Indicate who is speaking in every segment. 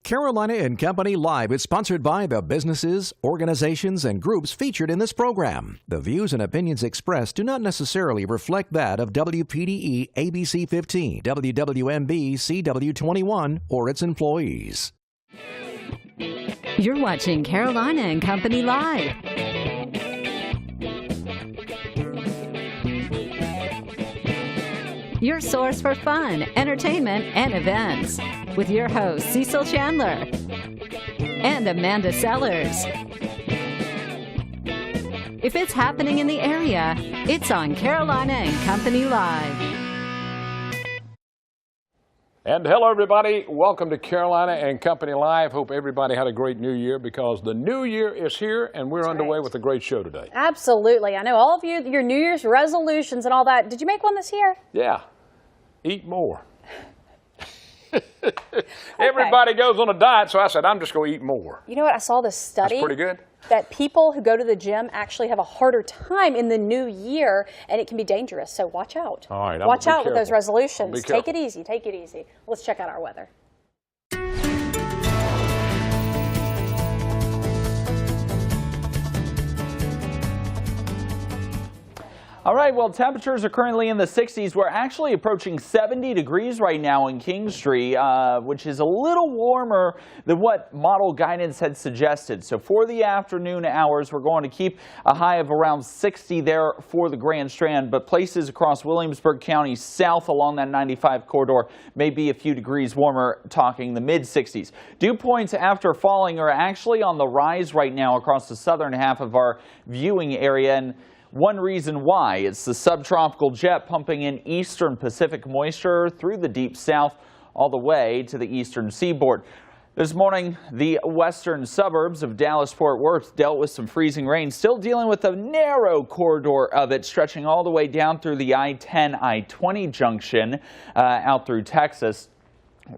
Speaker 1: Carolina and Company Live is sponsored by the businesses, organizations, and groups featured in this program. The views and opinions expressed do not necessarily reflect that of WPDE ABC 15, WWMB CW21, or its employees.
Speaker 2: You're watching Carolina and Company Live. Your source for fun, entertainment, and events. With your hosts, Cecil Chandler and Amanda Sellers. If it's happening in the area, it's on Carolina and Company Live.
Speaker 3: And hello, everybody. Welcome to Carolina and Company Live. Hope everybody had a great New Year because the New Year is here and we're underway with a great show today.
Speaker 4: Absolutely. I know all of you, your New Year's resolutions and all that. Did you make one this year?
Speaker 3: Yeah. Eat more. Everybody goes on a diet, so I said, I'm just going to eat more.
Speaker 4: You know what? I saw this study.
Speaker 3: That's pretty good.
Speaker 4: That people who go to the gym actually have a harder time in the new year, and it can be dangerous. So watch out.
Speaker 3: All right.
Speaker 4: Watch out with those resolutions.
Speaker 3: Take
Speaker 4: it easy. Take it easy. Let's check out our weather.
Speaker 5: All right, well, temperatures are currently in the 60s. We're actually approaching 70 degrees right now in Kingstree, which is a little warmer than what model guidance had suggested. So for the afternoon hours, we're going to keep a high of around 60 there for the Grand Strand, but places across Williamsburg County south along that 95 corridor may be a few degrees warmer, talking the mid-60s. Dew points after falling are actually on the rise right now across the southern half of our viewing area, and one reason why, it's the subtropical jet pumping in eastern Pacific moisture through the deep south all the way to the eastern seaboard. This morning, the western suburbs of Dallas-Fort Worth dealt with some freezing rain, still dealing with a narrow corridor of it stretching all the way down through the I-10, I-20 junction out through Texas.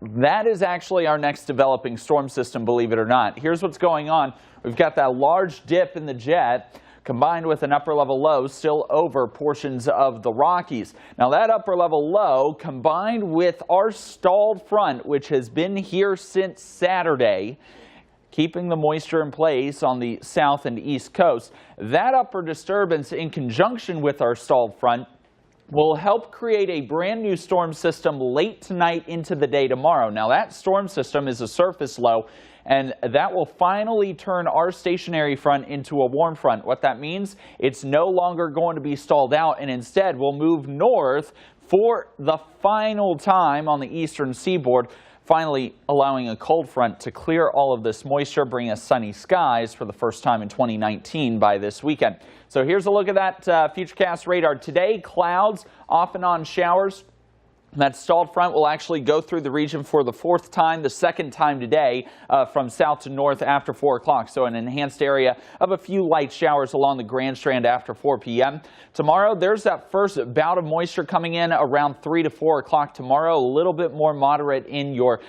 Speaker 5: That is actually our next developing storm system, believe it or not. Here's what's going on. We've got that large dip in the jet, combined with an upper-level low still over portions of the Rockies. Now that upper-level low, combined with our stalled front, which has been here since Saturday, keeping the moisture in place on the south and east coast, that upper disturbance in conjunction with our stalled front will help create a brand new storm system late tonight into the day tomorrow. Now that storm system is a surface low, and that will finally turn our stationary front into a warm front. What that means, it's no longer going to be stalled out, and instead will move north for the final time on the eastern seaboard, finally allowing a cold front to clear all of this moisture, bring us sunny skies for the first time in 2019 by this weekend. So here's a look at that Futurecast radar. Today, clouds, off and on showers. That stalled front will actually go through the region for the fourth time, the second time today, from south to north after 4 o'clock. So an enhanced area of a few light showers along the Grand Strand after 4 p.m. Tomorrow, there's that first bout of moisture coming in around 3 to 4 o'clock tomorrow, a little bit more moderate in your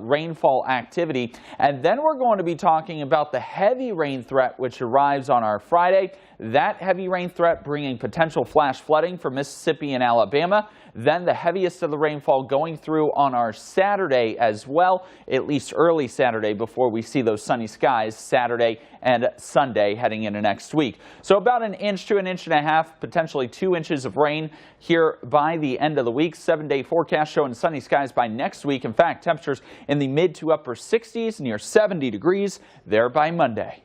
Speaker 5: rainfall activity. And then we're going to be talking about the heavy rain threat, which arrives on our Friday. That heavy rain threat bringing potential flash flooding for Mississippi and Alabama. Then the heaviest of the rainfall going through on our Saturday as well, at least early Saturday before we see those sunny skies Saturday and Sunday heading into next week. So about 1 inch to 1.5 inches, potentially 2 inches of rain here by the end of the week. 7-day forecast showing sunny skies by next week. In fact, temperatures in the mid to upper 60s, near 70 degrees there by Monday.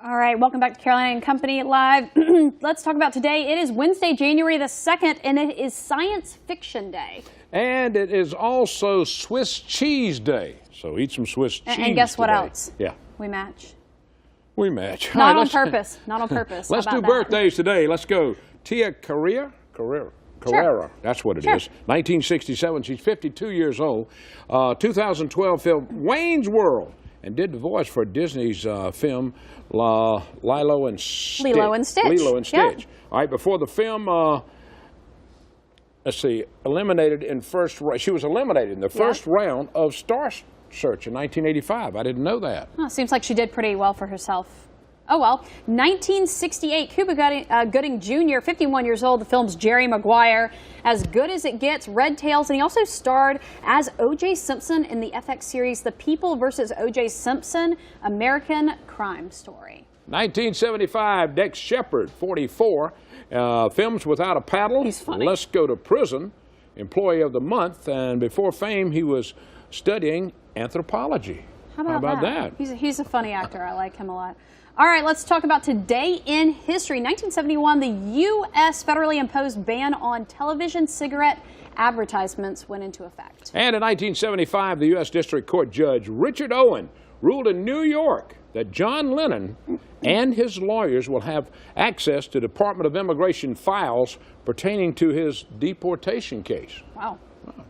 Speaker 4: All right, welcome back to Carolina and Company Live. Let's talk about today. It is Wednesday, January the 2nd, and it is Science Fiction Day.
Speaker 3: And it is also Swiss Cheese Day. So eat some Swiss cheese
Speaker 4: And guess what
Speaker 3: today.
Speaker 4: else?
Speaker 3: Yeah.
Speaker 4: We match.
Speaker 3: We match.
Speaker 4: Not on purpose. Not on purpose.
Speaker 3: Let's do birthdays today. Let's go. Tia Carrera.
Speaker 4: Sure.
Speaker 3: That's what it is. 1967. She's 52 years old. 2012 film Wayne's World, and did the voice for Disney's film Lilo and Stitch.
Speaker 4: Lilo and Stitch.
Speaker 3: Lilo and Stitch.
Speaker 4: Yeah.
Speaker 3: All right, before the film, let's see, eliminated in first. She was eliminated in the first round of Star Search in 1985. I didn't know that.
Speaker 4: Oh, seems like she did pretty well for herself. Oh, well. 1968, Cuba Gooding Jr., 51 years old. The film's Jerry Maguire. As good as it gets, Red Tails. And he also starred as O.J. Simpson in the FX series The People vs. O.J. Simpson, American Crime Story.
Speaker 3: 1975, Dex Shepard, 44, films Without a Paddle,
Speaker 4: He's funny.
Speaker 3: Let's Go to Prison, Employee of the Month, and before fame he was studying anthropology.
Speaker 4: How about that? He's a funny actor. I like him a lot. All right, let's talk about today in history. 1971, the U.S. federally imposed ban on television cigarette advertisements went into effect.
Speaker 3: And in 1975, the U.S. District Court Judge Richard Owen ruled in New York that John Lennon and his lawyers will have access to Department of Immigration files pertaining to his deportation case.
Speaker 4: Wow.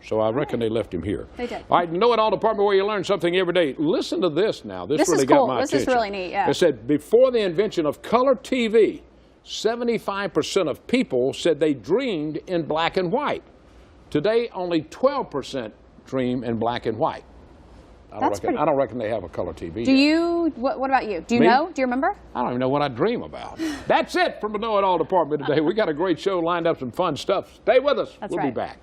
Speaker 3: So I reckon they left him here.
Speaker 4: They did.
Speaker 3: All right, Know It All Department, where you learn something every day. Listen to this now. This really
Speaker 4: is cool.
Speaker 3: got my attention.
Speaker 4: This is really neat, yeah.
Speaker 3: It said, before the invention of color TV, 75% of people said they dreamed in black and white. Today, only 12% dream in black and white. I don't reckon they have a color TV.
Speaker 4: Do you? What about you? Do you know? Do you remember?
Speaker 3: I don't even know what I dream about. That's it from the Know It All Department today. We got a great show lined up, some fun stuff. Stay with us. We'll be back.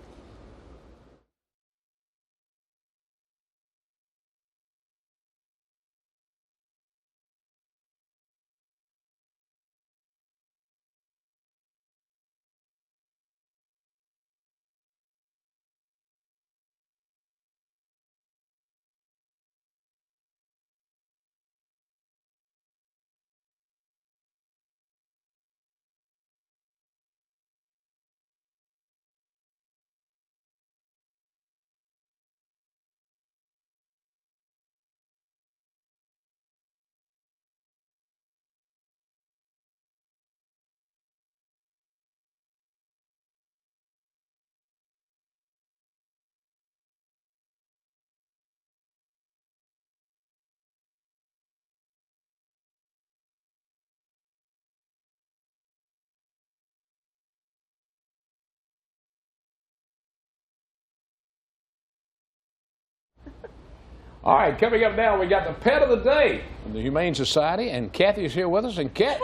Speaker 3: All right, coming up now, we got the pet of the day from the Humane Society, and Kathy is here with us. And Kat,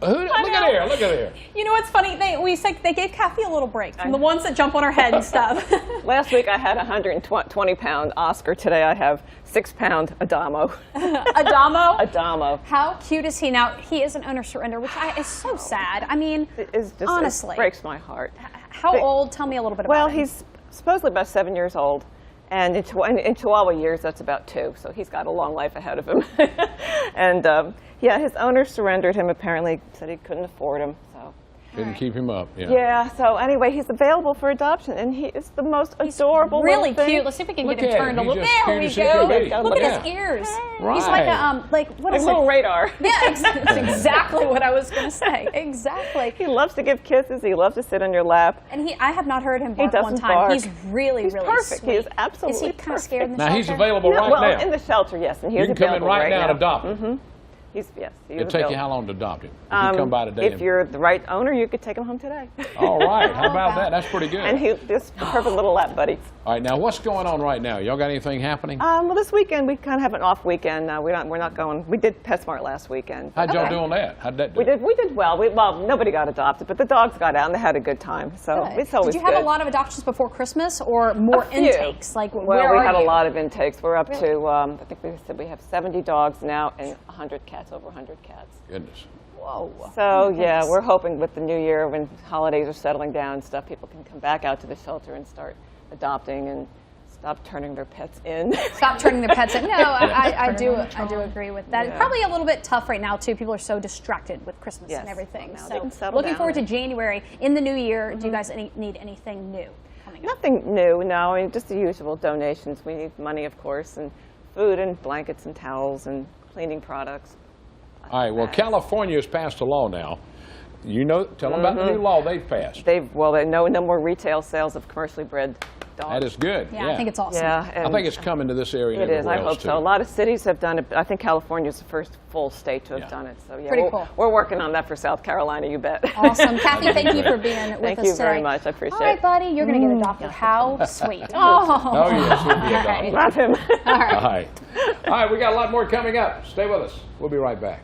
Speaker 3: look at here.
Speaker 6: You know what's funny? They gave Kathy a little break from the ones that jump on her head and stuff.
Speaker 7: Last week I had a 120-pound Oscar. Today I have 6-pound Adamo.
Speaker 6: Adamo?
Speaker 7: Adamo.
Speaker 4: How cute is he? Now, he is an owner surrender, which is so sad. I mean, honestly.
Speaker 7: It breaks my heart.
Speaker 4: How old? Tell me a little bit about him.
Speaker 7: Well, he's supposedly about 7 years old. And in Chihuahua years, that's about 2. So he's got a long life ahead of him. And yeah, his owner surrendered him. Apparently said he couldn't afford him. So
Speaker 3: didn't keep him up.
Speaker 7: Yeah. So anyway, he's available for adoption, and he is the most adorable.
Speaker 4: Really
Speaker 7: little thing.
Speaker 4: cute. Let's see if we can get him turned a little. There we go. Look at his ears.
Speaker 3: Right.
Speaker 4: He's like a what is
Speaker 7: a little radar.
Speaker 4: Yeah, that's exactly what I was going to say. Exactly.
Speaker 7: He loves to give kisses. He loves to sit on your lap.
Speaker 4: And I have not heard him bark one time.
Speaker 7: Bark.
Speaker 4: He's really
Speaker 7: perfect.
Speaker 4: Sweet.
Speaker 7: He is absolutely
Speaker 4: Is he kind of scared in the
Speaker 3: now
Speaker 4: shelter?
Speaker 3: He's available right
Speaker 7: well,
Speaker 3: now.
Speaker 7: In the shelter, yes, and he
Speaker 3: you
Speaker 7: is
Speaker 3: can come in
Speaker 7: available
Speaker 3: right now and adopt him.
Speaker 7: Mm-hmm.
Speaker 3: It'll take you how long to adopt him? If you come by today.
Speaker 7: If you're the right owner, you could take him home today.
Speaker 3: All right. How about that? That's pretty good.
Speaker 7: And he's the perfect little lap buddy.
Speaker 3: All right. Now, what's going on right now? Y'all got anything happening?
Speaker 7: Well, this weekend we kind of have an off weekend. We're not going. We did PetSmart last weekend.
Speaker 3: How'd y'all do on that? How'd that do?
Speaker 7: We did well. Well, nobody got adopted, but the dogs got out and they had a good time. So it's always
Speaker 4: Did you have
Speaker 7: good.
Speaker 4: a lot of adoptions before Christmas, or more intakes? Like,
Speaker 7: well,
Speaker 4: we
Speaker 7: had a lot of intakes. We're up to I think we said we have 70 dogs now and 100 cats, over 100 cats.
Speaker 3: Goodness.
Speaker 4: Whoa.
Speaker 7: So yeah, we're hoping with the new year, when holidays are settling down and stuff, people can come back out to the shelter and start adopting and stop turning their pets in.
Speaker 4: Stop turning their pets in. No, I do agree with that.
Speaker 7: Yeah.
Speaker 4: Probably a little bit tough right now too. People are so distracted with Christmas and everything.
Speaker 7: Well, now they can settle
Speaker 4: looking
Speaker 7: down.
Speaker 4: forward to January. In the new year, do you guys need anything new coming up?
Speaker 7: Nothing new, no. I mean, just the usual donations. We need money, of course, and food and blankets and towels and cleaning products.
Speaker 3: All right. Well, California has passed a law now. You know, tell them about the new law they've passed.
Speaker 7: They no more retail sales of commercially bred dogs.
Speaker 3: That is good.
Speaker 4: Yeah, I think it's awesome.
Speaker 7: Yeah,
Speaker 3: I think it's coming to this area.
Speaker 7: It is. I hope
Speaker 3: too.
Speaker 7: so. A lot of cities have done it. I think California is the first full state to have done it. So yeah,
Speaker 4: Pretty cool.
Speaker 7: We're working on that for South Carolina. You bet.
Speaker 4: Awesome, Kathy. Thank you for being with us today.
Speaker 7: Thank you very much. I appreciate it.
Speaker 4: All right, buddy. You're going to get adopted. How sweet. Oh,
Speaker 3: yes, we'll be adopted.
Speaker 7: Love him.
Speaker 3: All right. All right. We got a lot more coming up. Stay with us. We'll be right back.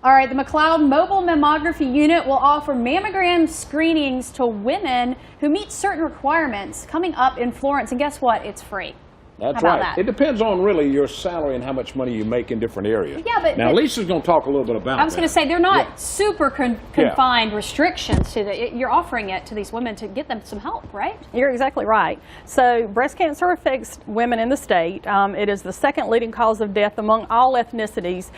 Speaker 4: All right, the McLeod Mobile Mammography Unit will offer mammogram screenings to women who meet certain requirements coming up in Florence. And guess what? It's free.
Speaker 3: That's
Speaker 4: How about
Speaker 3: right.
Speaker 4: that?
Speaker 3: It depends on really your salary and how much money you make in different areas.
Speaker 4: Yeah, but
Speaker 3: now Lisa's going to talk a little bit about that.
Speaker 4: I was going to say they're not
Speaker 3: Yeah.
Speaker 4: super confined restrictions to the. You're offering it to these women to get them some help, right?
Speaker 6: You're exactly right. So breast cancer affects women in the state. It is the second leading cause of death among all ethnicities.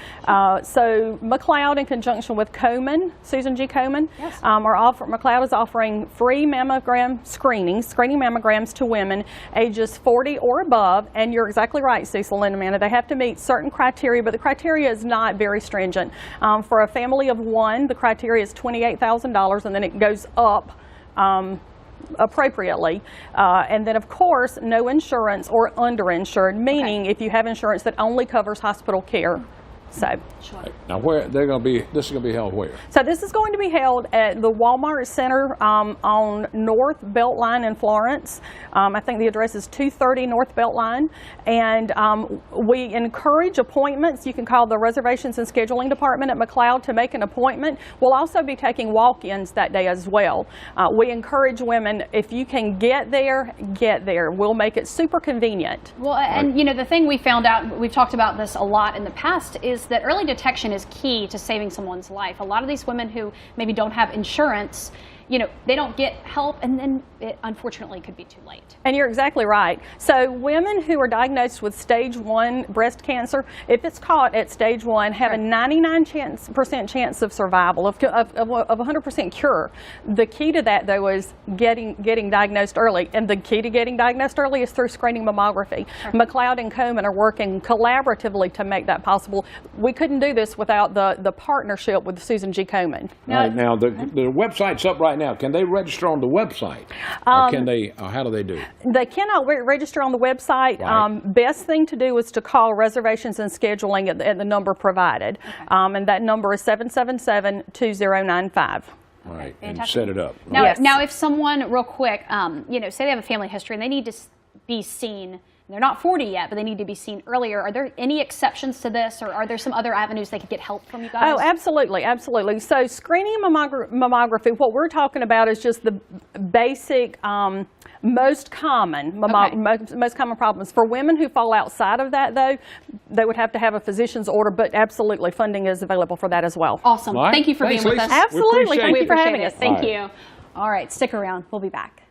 Speaker 6: So McLeod, in conjunction with Komen, Susan G. Komen,
Speaker 4: Yes.
Speaker 6: McLeod is offering free mammogram screening mammograms to women ages 40 or above. And you're exactly right, Cecil and Amanda. They have to meet certain criteria, but the criteria is not very stringent. For a family of one, the criteria is $28,000, and then it goes up appropriately. And then, of course, no insurance or underinsured, meaning if you have insurance that only covers hospital care. So,
Speaker 3: now where they're going to be? This is going to be held where?
Speaker 6: so this is going to be held at the Walmart Center on North Beltline in Florence. I think the address is 230 North Beltline, and we encourage appointments. You can call the Reservations and Scheduling Department at McLeod to make an appointment. We'll also be taking walk-ins that day as well. We encourage women, if you can get there, get there. We'll make it super convenient.
Speaker 4: Well, and you know, the thing we found out, we've talked about this a lot in the past, is that early detection is key to saving someone's life. A lot of these women who maybe don't have insurance, you know, they don't get help, and then it unfortunately could be too late.
Speaker 6: And you're exactly right. So women who are diagnosed with stage 1 breast cancer, if it's caught at stage 1, have a 99% chance of survival, of 100% cure. The key to that, though, is getting diagnosed early. And the key to getting diagnosed early is through screening mammography. McLeod and Komen are working collaboratively to make that possible. We couldn't do this without the partnership with Susan G. Komen.
Speaker 3: Now the website's up right now. Can they register on the website? Or can they? How do they do?
Speaker 6: They cannot register on the website.
Speaker 3: Right.
Speaker 6: Best thing to do is to call Reservations and Scheduling at the number provided. And that number is 777-2095.
Speaker 3: All right, and set it up.
Speaker 4: Now,
Speaker 6: Yes.
Speaker 4: now if someone, real quick, you know, say they have a family history and they need to be seen, they're not 40 yet, but they need to be seen earlier. Are there any exceptions to this, or are there some other avenues they could get help from you guys?
Speaker 6: Oh, absolutely, absolutely. So screening mammography, what we're talking about is just the basic, most common most common problems. For women who fall outside of that, though, they would have to have a physician's order, but absolutely funding is available for that as well.
Speaker 4: Awesome.
Speaker 3: All right.
Speaker 4: Thank you for
Speaker 3: Thanks,
Speaker 4: being with
Speaker 3: Lisa.
Speaker 4: us.
Speaker 6: Absolutely. Thank you for having us.
Speaker 4: Thank
Speaker 3: All right.
Speaker 4: you. All right, stick around. We'll be back.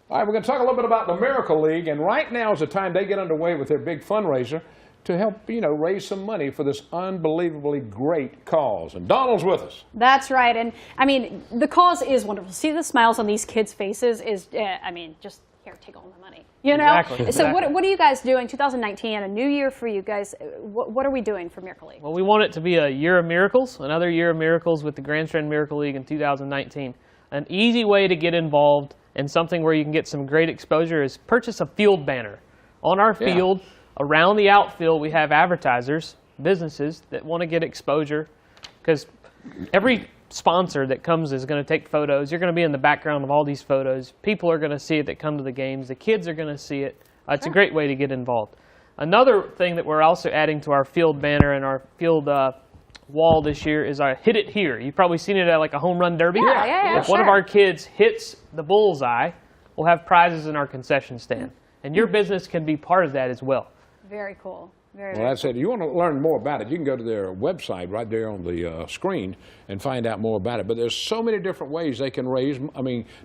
Speaker 3: All right, we're going to talk a little bit about the Miracle League, and right now is the time they get underway with their big fundraiser to help, you know, raise some money for this unbelievably great cause. And Donald's with us.
Speaker 4: That's right. And I mean, the cause is wonderful. See the smiles on these kids' faces is, I mean, just here, take all the money. You know?
Speaker 8: Exactly.
Speaker 4: So what are you guys doing? 2019, a new year for you guys. What are we doing for Miracle League?
Speaker 8: Well, we want it to be a year of miracles, another year of miracles with the Grand Strand Miracle League in 2019. An easy way to get involved and something where you can get some great exposure is purchase a field banner. On our field, around the outfield, we have advertisers. businesses that want to get exposure, because every sponsor that comes is going to take photos. You're going to be in the background of all these photos. People are going to see it that come to the games. The kids are going to see it. It's a great way to get involved. Another thing that we're also adding to our field banner and our field wall this year is our Hit It Here. You've probably seen it at like a home run derby.
Speaker 4: Yeah,
Speaker 8: If one of our kids hits the bullseye, we'll have prizes in our concession stand. And your business can be part of that as well.
Speaker 4: Very cool. Very,
Speaker 3: Well, that's it. You want to learn more about it, you can go to their website right there on the screen and find out more about it. But there's so many different ways they can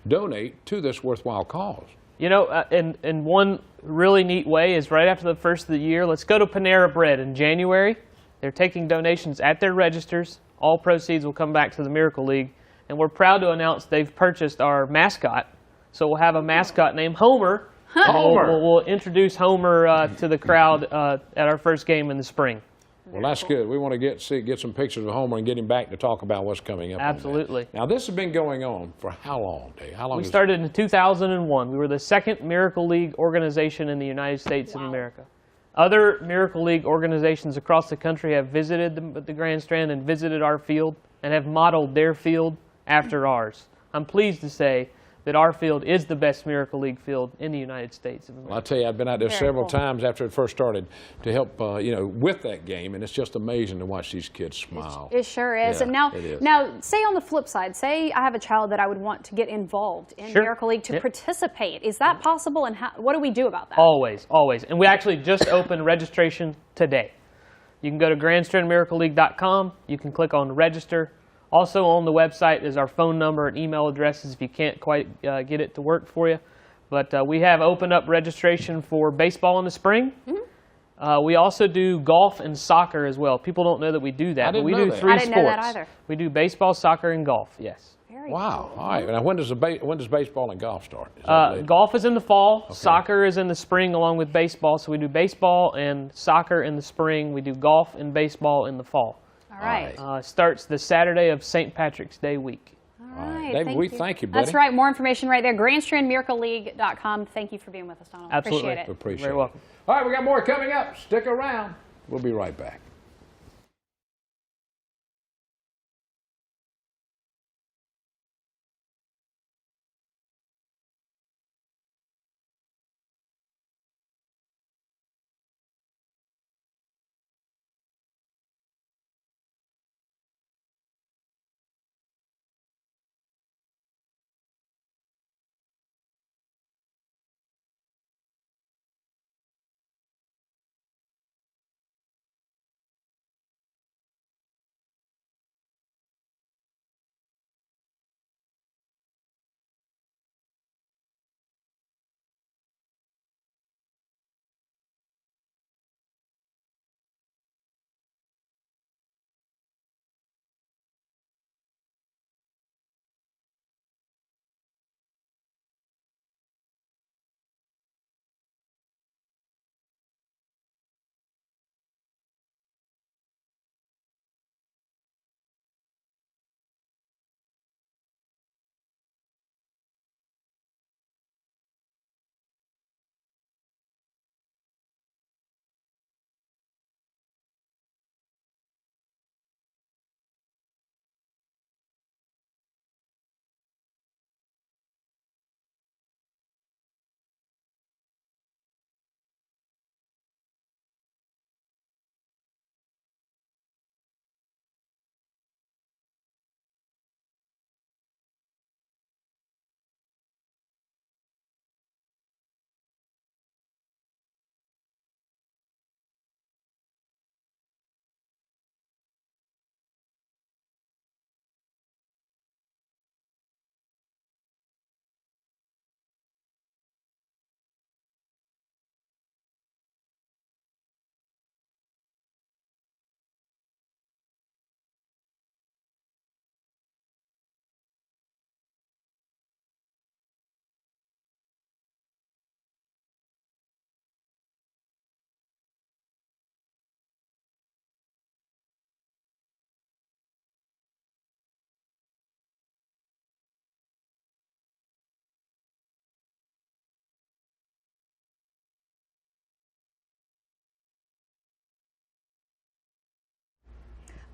Speaker 3: donate to this worthwhile cause.
Speaker 8: You know, and one really neat way is right after the first of the year, let's go to Panera Bread in January. They're taking donations at their registers. All proceeds will come back to the Miracle League. And we're proud to announce they've purchased our mascot. So we'll have a mascot named Homer. We'll introduce Homer to the crowd at our first game in the spring.
Speaker 3: Well, that's good. We want to get some pictures of Homer and get him back to talk about what's coming up.
Speaker 8: Absolutely.
Speaker 3: Now, this has been going on for how long, Dave? How long?
Speaker 8: We started in 2001. We were the second Miracle League organization in the United States of America. Other Miracle League organizations across the country have visited the Grandstand and visited our field and have modeled their field after ours. I'm pleased to say that our field is the best Miracle League field in the United States of America.
Speaker 3: Well, I tell you, I've been out there several times after it first started to help, with that game, and it's just amazing to watch these kids smile.
Speaker 4: It sure is.
Speaker 3: Yeah,
Speaker 4: and
Speaker 3: it is.
Speaker 4: now, say on the flip side, say I have a child that I would want to get involved in Miracle League to participate. Is that possible, and what do we do about that?
Speaker 8: Always, always. And we actually just opened registration today. You can go to grandstrandmiracleleague.com. You can click on register. Also on the website is our phone number and email addresses if you can't quite get it to work for you. But we have opened up registration for baseball in the spring. We also do golf and soccer as well. People don't know that we do that, but we do 3 sports.
Speaker 4: I didn't know that either.
Speaker 8: We do baseball, soccer, and golf, yes.
Speaker 4: Very
Speaker 3: Wow. All right. Now, when does baseball and golf start?
Speaker 8: Golf is in the fall. Okay. Soccer is in the spring along with baseball. So we do baseball and soccer in the spring. We do golf and baseball in the fall.
Speaker 4: All right.
Speaker 8: Starts the Saturday of St. Patrick's Day week.
Speaker 4: All right.
Speaker 3: David, thank you, buddy.
Speaker 4: That's right. More information right there. grandstrandmiracleleague.com. Thank you for being with us, Donald.
Speaker 8: Absolutely.
Speaker 4: Appreciate it.
Speaker 3: Appreciate
Speaker 8: Very
Speaker 3: it.
Speaker 8: welcome.
Speaker 3: All right, we got more coming up. Stick around. We'll be right back.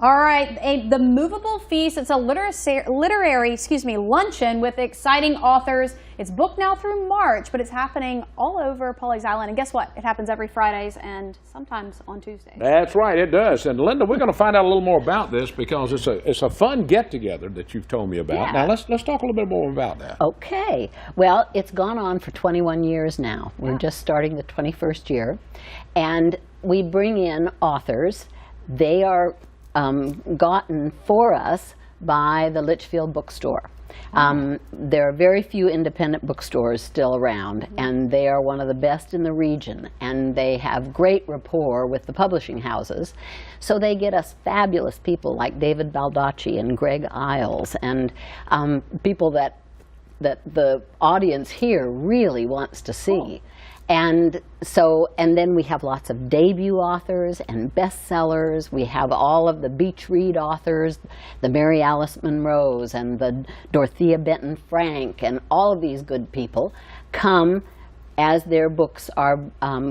Speaker 4: All right, the Movable Feast. It's a literary luncheon with exciting authors. It's booked now through March, but it's happening all over Pawleys Island. And guess what? It happens every Fridays and sometimes on Tuesdays.
Speaker 3: That's right, it does. And Linda, we're going to find out a little more about this because it's a fun get-together that you've told me about.
Speaker 9: Yeah.
Speaker 3: Now, let's talk a little bit more about that.
Speaker 9: Okay. Well, it's gone on for 21 years now. We're just starting the 21st year. And we bring in authors. They are gotten for us by the Litchfield bookstore. There are very few independent bookstores still around, and they are one of the best in the region, and they have great rapport with the publishing houses. So they get us fabulous people like David Baldacci and Greg Isles, and people that the audience here really wants to see. And then we have lots of debut authors and bestsellers. We have all of the Beach Read authors, the Mary Alice Monroes and the Dorothea Benton Frank, and all of these good people come as their books are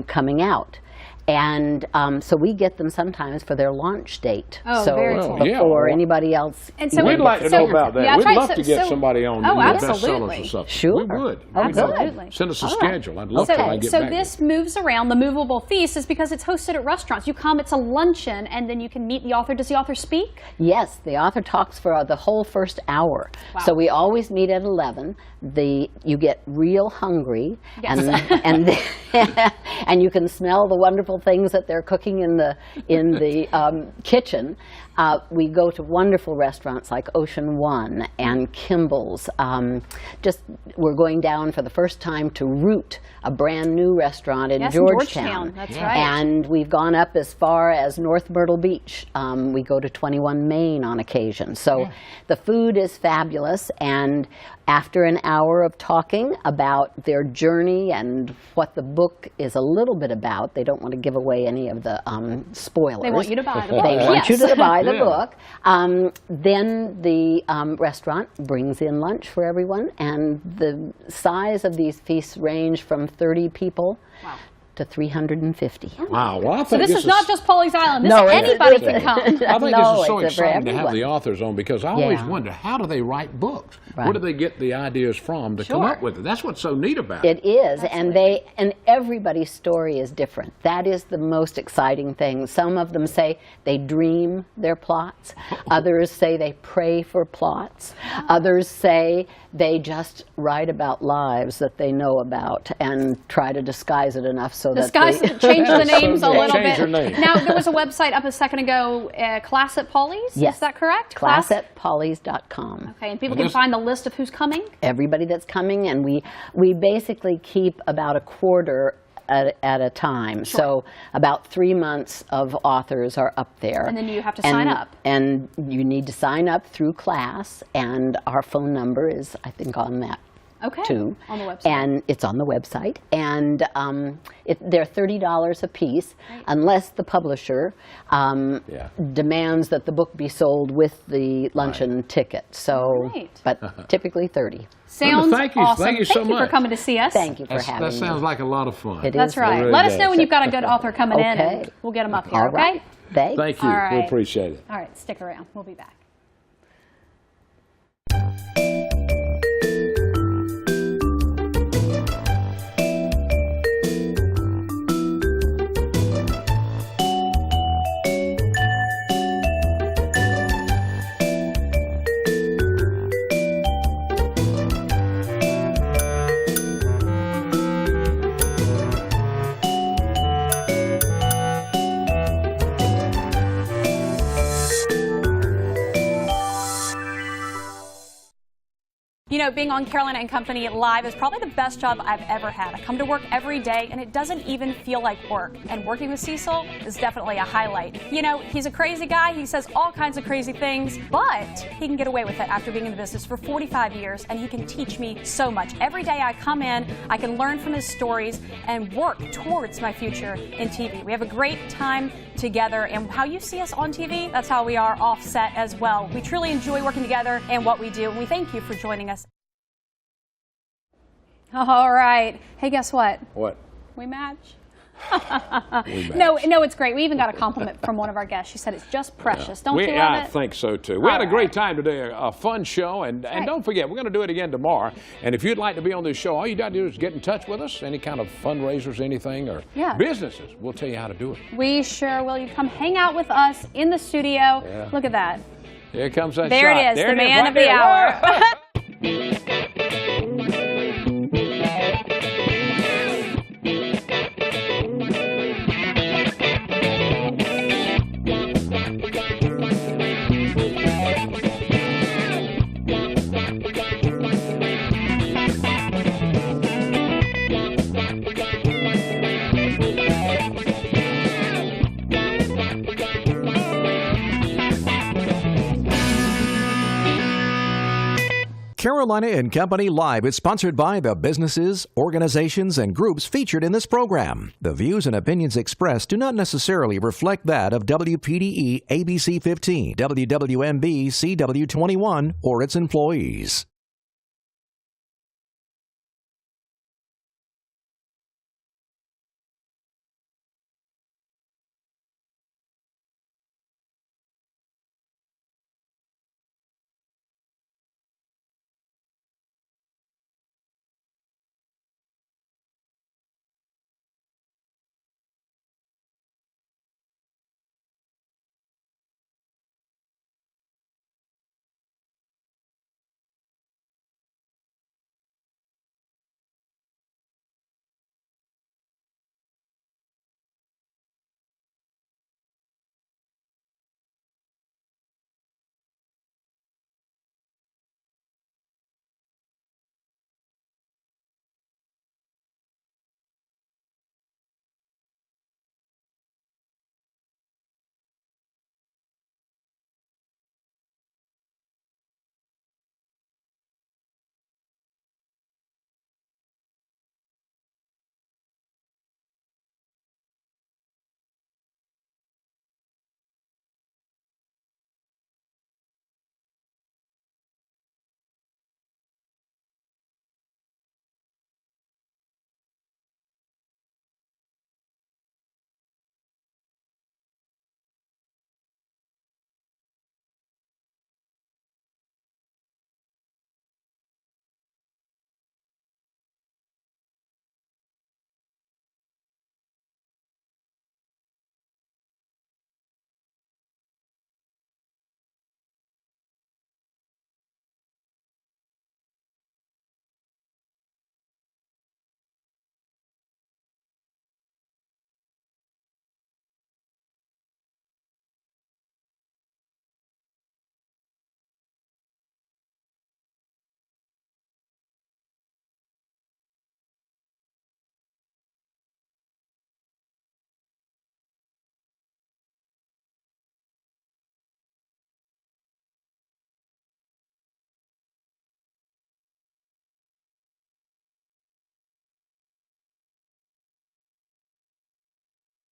Speaker 9: coming out. And so we get them sometimes for their launch date.
Speaker 4: Oh, so very cool.
Speaker 9: Before anybody else.
Speaker 4: And so
Speaker 3: we'd like to know about that.
Speaker 4: Yeah,
Speaker 3: We'd love to get somebody on the bestsellers or something.
Speaker 9: Sure.
Speaker 3: We would.
Speaker 4: Absolutely.
Speaker 3: Send us a schedule. I'd love to get back.
Speaker 4: So this moves around. The Movable Feast is because it's hosted at restaurants. You come, it's a luncheon, and then you can meet the author. Does the author speak?
Speaker 9: Yes, the author talks for the whole first hour.
Speaker 4: Wow.
Speaker 9: So we always meet at 11. You get real hungry,
Speaker 4: yes.
Speaker 9: and you can smell the wonderful things that they're cooking in the kitchen. We go to wonderful restaurants like Ocean One and Kimball's. We're going down for the first time to Root, a brand new restaurant in Georgetown.
Speaker 4: That's right.
Speaker 9: And we've gone up as far as North Myrtle Beach. We go to 21 Main on occasion. So the food is fabulous, and after an hour of talking about their journey and what the book is a little bit about, they don't want to give away any of the spoilers.
Speaker 4: They want you to buy the book.
Speaker 9: They want you to buy the book. Then the restaurant brings in lunch for everyone, and the size of these feasts range from 30 people to 350.
Speaker 3: Wow. Well, I think
Speaker 4: so this is not just Pawleys Island.
Speaker 9: No,
Speaker 4: anybody can come.
Speaker 3: I think this is so
Speaker 9: it's
Speaker 3: exciting to have the authors on because I always
Speaker 9: Yeah.
Speaker 3: wonder, how do they write books?
Speaker 9: Right.
Speaker 3: Where do they get the ideas from to come up with it? That's what's so neat about it.
Speaker 9: It is, and everybody's story is different. That is the most exciting thing. Some of them say they dream their plots. Others say they pray for plots. Others say they just write about lives that they know about and try to disguise it enough so that they
Speaker 4: change the names a little
Speaker 3: Change their
Speaker 4: bit.
Speaker 3: name.
Speaker 4: Now, there was a website up a second ago, Class at Pawleys.
Speaker 9: Yes.
Speaker 4: Is that correct?
Speaker 9: ClassAtPawleys.com.
Speaker 4: Okay, and people can find the list of who's coming?
Speaker 9: Everybody that's coming, and we basically keep about a quarter at a time.
Speaker 4: Sure.
Speaker 9: So about 3 months of authors are up there.
Speaker 4: And then you have to sign up.
Speaker 9: And you need to sign up through class, and our phone number is, I think, on that. Too.
Speaker 4: On the website.
Speaker 9: And it's on the website. And they're $30 a piece, unless the publisher demands that the book be sold with the luncheon ticket. So, but typically 30.
Speaker 4: Sounds
Speaker 3: thank you.
Speaker 4: awesome.
Speaker 3: Thank you so
Speaker 4: Thank you
Speaker 3: much.
Speaker 4: for coming to see us.
Speaker 9: Thank you for having me.
Speaker 3: That sounds like a lot of fun.
Speaker 4: That's right.
Speaker 3: really
Speaker 4: Let us
Speaker 3: does.
Speaker 4: know when you've got a good author coming in, and we'll get them up here,
Speaker 9: All right.
Speaker 4: okay?
Speaker 3: Thank you.
Speaker 4: All right.
Speaker 3: We appreciate it.
Speaker 4: All right, stick around. We'll be back. You know, being on Carolina and Company Live is probably the best job I've ever had. I come to work every day and it doesn't even feel like work. And working with Cecil is definitely a highlight. You know, he's a crazy guy. He says all kinds of crazy things, but he can get away with it after being in the business for 45 years, and he can teach me so much. Every day I come in, I can learn from his stories and work towards my future in TV. We have a great time together, and how you see us on TV, that's how we are off set as well. We truly enjoy working together and what we do, and we thank you for joining us. All right. Hey, guess what?
Speaker 3: What?
Speaker 4: We match. No, it's great. We even got a compliment from one of our guests. She said it's just precious. Don't you love it?
Speaker 3: I think so, too. We had a great time today, a fun show. And don't forget, we're going to do it again tomorrow. And if you'd like to be on this show, all you got to do is get in touch with us. Any kind of fundraisers, anything, or businesses, we'll tell you how to do it.
Speaker 4: We sure will. You come hang out with us in the studio. Yeah. Look at that.
Speaker 3: Here comes that
Speaker 4: there
Speaker 3: shot.
Speaker 4: It is, the man of the hour.
Speaker 1: Carolina and Company Live is sponsored by the businesses, organizations, and groups featured in this program. The views and opinions expressed do not necessarily reflect that of WPDE ABC 15, WWMB CW 21, or its employees.